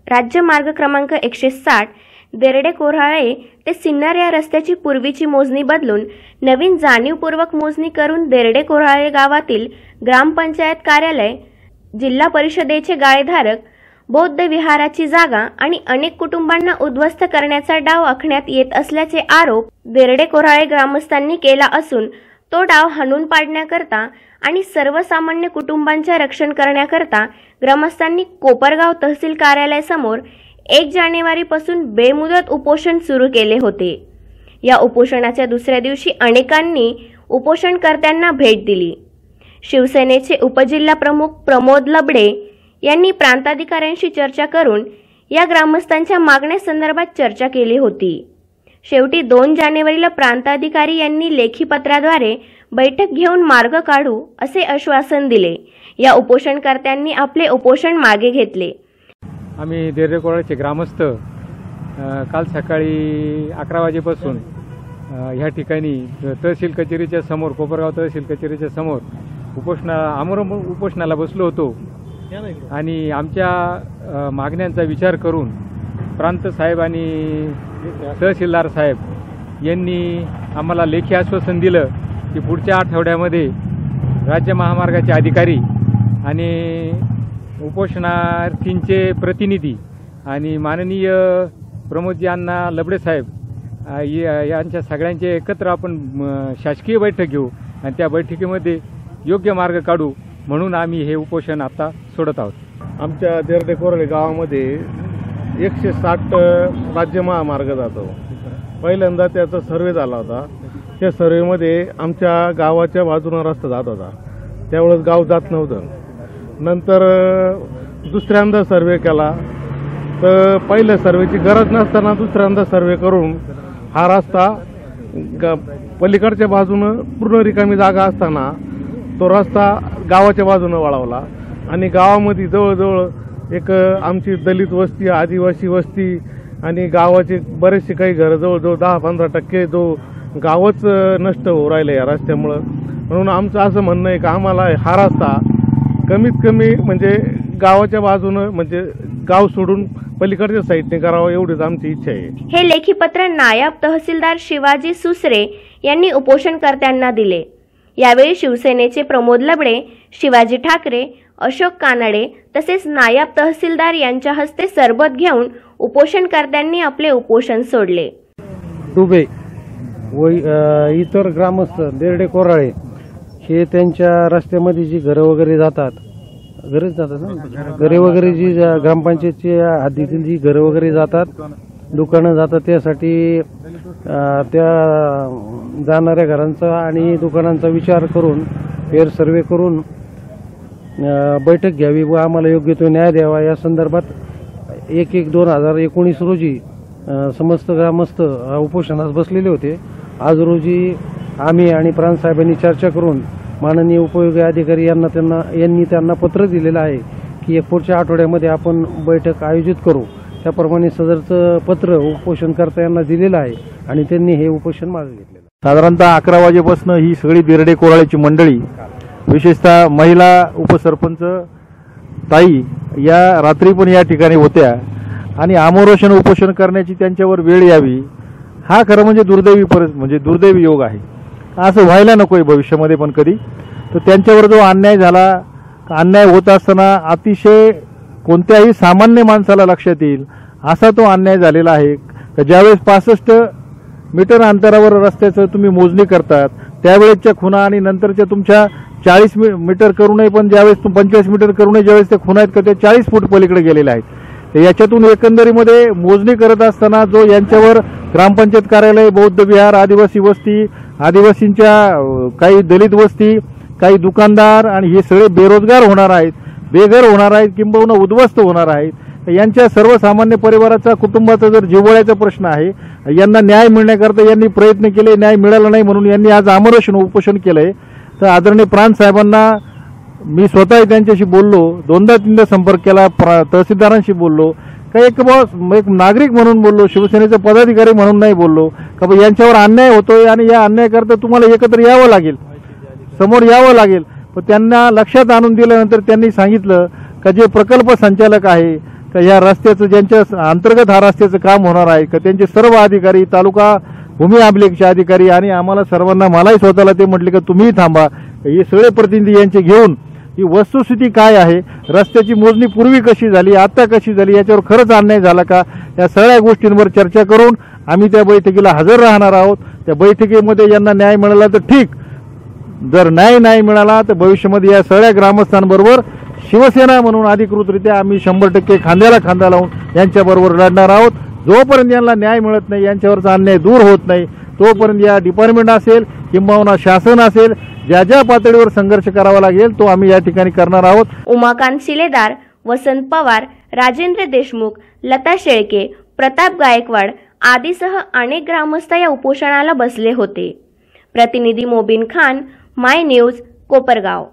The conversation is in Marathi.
राज्य मार्ग क्रमांक 160 देरडे कोऱ्हाळे ते सिन्नर या रस्त्याची पूर्वीची मोजणी बदलून नवीन जाणीवपूर्वक मोजणी करून देरडे कोऱ्हाळे गावातील ग्रामपंचायत कार्यालय, जिल्हा परिषदेचे गाळेधारक, बौद्ध विहाराची जागा आणि अनेक कुटुंबांना उद्ध्वस्त करण्याचा डाव आखण्यात येत असल्याचे आरोप देरडे कोऱ्हाळे ग्रामस्थांनी केला असून तो डाव हाणून पाडण्याकरता आणि सर्वसामान्य कुटुंबांचे रक्षण करण्याकरता ग्रामस्थांनी कोपरगाव तहसील कार्यालयासमोर 1 जानेवारीपासून बेमुदत उपोषण सुरू केले होते। या उपोषणाच्या दुसऱ्या दिवशी अनेकांनी उपोषणकर्त्यांना भेट दिली। शिवसेनेचे उपजिल्हा प्रमुख प्रमोद लबडे यांनी प्रांताधिकाऱ्यांशी चर्चा करून या ग्रामस्थांच्या मागण्यांसंदर्भात चर्चा केली होती। शेवटी 2 जानेवारीला प्रांताधिकारी यांनी लेखी पत्राद्वारे बैठक घेऊन मार्ग काढू असे आश्वासन दिले। या उपोषणकर्त्यांनी आपले उपोषण मागे घेतले। आम्ही देरडे कोऱ्हाळेचे ग्रामस्थ काल सकाळी 11 वाजेपासून ह्या ठिकाणी तहसील कचेरीच्या समोर, कोपरगाव तहसील कचेरीच्या समोर आमरण उपोषणाला बसलो होतो आणि आमच्या मागण्यांचा विचार करून प्रांत साहेब आणि तहसीलदार साहेब यांनी आम्हाला लेखी आश्वासन दिलं की पुढच्या आठवड्यामध्ये राज्य महामार्गाचे अधिकारी आणि उपोषणार्थींचे प्रतिनिधी आणि माननीय प्रमोदजी अण्णा लबडे साहेब यांच्या सगळ्यांचे एकत्र आपण शासकीय बैठक घेऊ आणि त्या बैठकीमध्ये योग्य मार्ग काढू म्हणून आम्ही हे उपोषण आता सोडत आहोत। आमच्या देरडे कोऱ्हाळे गावामध्ये 160 राज्य महामार्ग जातो। पहिल्यांदा त्याचा सर्वे झाला होता। त्या सर्वेमध्ये आमच्या गावाच्या बाजूने रस्ता जात होता, त्यावेळेस गाव जात नव्हतं। नंतर दुसऱ्यांदा सर्वे केला तर पहिल्या सर्वेची गरज नसताना दुसऱ्यांदा सर्वे करून हा रस्ता पलीकडच्या बाजूनं पूर्ण रिकामी जागा असताना तो रस्ता गावाच्या बाजूने वळवला आणि गावामध्ये जवळजवळ एक आमची दलित वस्ती, आदिवासी वस्ती आणि गावाचे बरेचसे काही घर जवळजवळ 10-15% जो गावच नष्ट होऊ राहिलं या रस्त्यामुळं। म्हणून आमचं असं म्हणणं आहे की आम्हाला हा रस्ता कमीत कमी म्हणजे गावाच्या बाजूने म्हणजे गाव सोडून पलीकडच्या साईडने करावं एवढीच आमची इच्छा आहे। हे लेखी पत्र नायब तहसीलदार शिवाजी सुसरे यांनी उपोषणकर्त्यांना दिले। यावेळी शिवसेनेचे प्रमोद लबडे, शिवाजी ठाकरे, अशोक कानडे तसेच नायब तहसीलदार यांच्या हस्ते सरबत घेऊन उपोषणकर्त्यांनी आपले उपोषण सोडले। डुबे व इतर ग्रामस्थ देरडे कोऱ्हाळे हे त्यांच्या रस्त्यामध्ये जी घरं वगैरे जातात ना, घरे वगैरे जी ग्रामपंचायतच्या हद्दीतील जी घरं वगैरे जातात, दुकानं जातात, त्यासाठी त्या जाणाऱ्या घरांचा आणि दुकानांचा विचार करून फेर सर्वे करून बैठक घ्यावी व आम्हाला योग्य तो न्याय द्यावा या संदर्भात 1/1/2019 रोजी समस्त ग्रामस्थ उपोषणास बसलेले होते। आज रोजी आम्ही आणि प्रांत साहेबांनी चर्चा करून माननीय उपयोगी अधिकारी यांनी त्यांना पत्र दिलेलं आहे की पुढच्या आठवड्यामध्ये आपण बैठक आयोजित करू। त्याप्रमाणे सदरचं पत्र उपोषणकर्ता यांना दिलेलं आहे आणि त्यांनी हे उपोषण मागे घेतलेलं आहे। साधारणतः 11 वाजेपासून ही सगळी देरडे कोऱ्हाळेची मंडळी, विशेषतः महिला उपसरपंच ताई या रात्री पण या ठिकाणी होत्या आणि आमोरोषण उपोषण करण्याची त्यांच्यावर वेळ यावी हा खरं म्हणजे दुर्दैवी योग आहे। असं व्हायला नकोय भविष्यामध्ये पण कधी। तर त्यांच्यावर जो अन्याय झाला, अन्याय होत असताना अतिशय कोणत्याही सामान्य माणसाला लक्षात येईल असा तो अन्याय झालेला आहे। ज्यावेळेस 65 मीटर अंतरावर रस्त्याचं तुम्ही मोजणी करतात त्यावेळेसच्या खुणा आणि नंतरच्या तुमच्या 40 मीटर करू नये, पण ज्यावेळेस 25 मीटर करू नये ज्यावेळेस त्या खुणा आहेत का त्या 40 फूट पलीकडे गेलेल्या आहेत। याच्यातून एकंदरीमध्ये मोजणी करत असताना जो यांच्यावर ग्रामपंचायत कार्यालय, बौद्ध विहार, आदिवासी वस्ती, आदिवासींच्या काही दलित वस्ती, काही दुकानदार आणि हे सगळे बेरोजगार होणार आहेत, बेघर होणार आहेत, किंबहुना उद्ध्वस्त होणार आहेत। यांच्या सर्वसामान्य परिवाराचा, कुटुंबाचा जर जिव्हाळ्याचा प्रश्न आहे, यांना न्याय मिळण्याकरता यांनी प्रयत्न केले, न्याय मिळाला नाही म्हणून यांनी आज आमरण उपोषण केलंय। तर आदरणीय प्रांत साहेबांना मी स्वतः त्यांच्याशी बोललो, 2दा-3दा संपर्क केला, तहसीलदारांशी बोललो, काही एक नागरिक म्हणून बोललो, शिवसेनेचा पदाधिकारी म्हणून नाही बोललो का यांच्यावर अन्याय होतोय आणि या अन्यायाकरता तुम्हाला एकत्र यावं लागेल, समोर यावं लागेल। पण त्यांना लक्षात आणून दिल्यानंतर त्यांनी सांगितलं का जे प्रकल्प संचालक आहे तर या रस्त्याचं ज्यांच्या अंतर्गत हा रस्त्याचं काम होणार आहे का त्यांचे सर्व अधिकारी, तालुका भूमी अभिलेखचे अधिकारी आणि आम्हाला सर्वांना, मलाही स्वतःला ते म्हटले की तुम्ही थांबा, हे सगळे प्रतिनिधी यांचे घेऊन ही वस्तुस्थिती काय आहे, रस्त्याची मोजणी पूर्वी कशी झाली, आता कशी झाली, याच्यावर खरंच अन्याय झाला का, या सगळ्या गोष्टींवर चर्चा करून आम्ही त्या बैठकीला हजर राहणार आहोत. त्या बैठकीमध्ये यांना न्याय मिळाला तर ठीक, जर न्याय नाही मिळाला तर भविष्यामध्ये या सगळ्या ग्रामस्थांबरोबर शिवसेना म्हणून अधिकृतरित्या आम्ही 100% खांद्याला खांदा लावून यांच्याबरोबर लढणार आहोत. जोपर्यंत यांना न्याय मिळत नाही, यांच्यावरचा अन्याय दूर होत नाही, तोपर्यंत या डिपार्टमेंट असेल किंबहुना शासन असेल, ज्या ज्या पातळीवर संघर्ष करावा लागेल तो आम्ही या ठिकाणी करणार आहोत. उमाकांत शिलेदार, वसंत पवार, राजेंद्र देशमुख, लता शेळके, प्रताप गायकवाड आदीसह अनेक ग्रामस्थ या उपोषणाला बसले होते. प्रतिनिधी मोबिन खान, माय न्यूज, कोपरगाव.